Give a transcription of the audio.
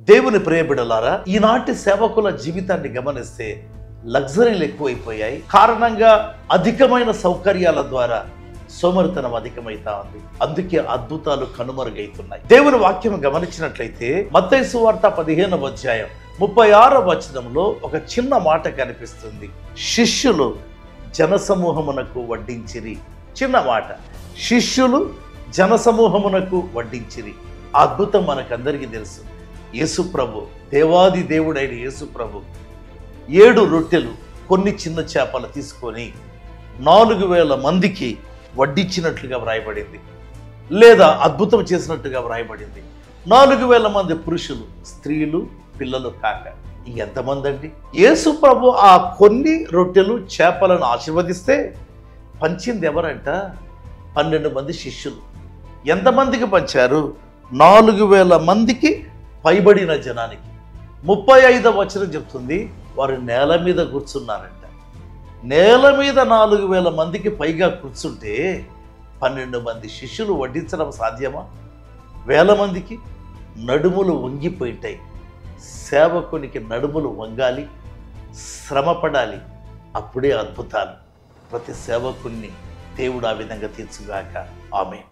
దేవుని ప్రియబిడలారా, ఈనాటి సేవకుల జీవితాన్ని గమనిస్తే లగ్జరీలు ఎక్కువైపోయాయి. కారణంగా అధికమైన సౌకర్యాల ద్వారా సోమరితనం అధికమైతా ఉంది. అందుకే అద్భుతాలు కనుమరుగైతున్నాయి. దేవుని వాక్యం గమనించినట్లయితే మత్తయి సువార్త 15వ అధ్యాయం 36వ వచనంలో ఒక చిన్న మాట కనిపిస్తుంది. శిష్యులు జనసమూహమునకు వడ్డించిరి. చిన్న మాట, శిష్యులు జనసమూహమునకు వడ్డించిరి. అద్భుతం మనకందరికీ తెలుసు. యేసుప్రభు, దేవాది దేవుడైన యేసుప్రభు 7 రొట్టెలు కొన్ని చిన్న చేపలు తీసుకొని 4000 మందికి వడ్డించినట్లుగా వ్రాయబడింది, లేదా అద్భుతం చేసినట్టుగా వ్రాయబడింది. 4000 మంది పురుషులు, స్త్రీలు, పిల్లలు కాక ఇంకెంతమంది అండి? యేసుప్రభు ఆ కొన్ని రొట్టెలు చేపలను ఆశీర్వదిస్తే పంచింది ఎవరంట? 12 మంది శిష్యులు. ఎంతమందికి పంచారు? 4000 మందికి పైబడిన జనానికి. 35వ వచనం చెప్తుంది, వారు నేల మీద కూర్చున్నారంట. నేల మీద 4000 మందికి పైగా కూర్చుంటే 12 మంది శిష్యులు వడ్డించడం సాధ్యమా? 1000 మందికి నడుములు వంగిపోయింటాయి. సేవకునికి నడుములు వంగాలి, శ్రమపడాలి, అప్పుడే అద్భుతాలు. ప్రతి సేవకుణ్ణి దేవుడు ఆ విధంగా తీర్చుగాక. ఆమేన్.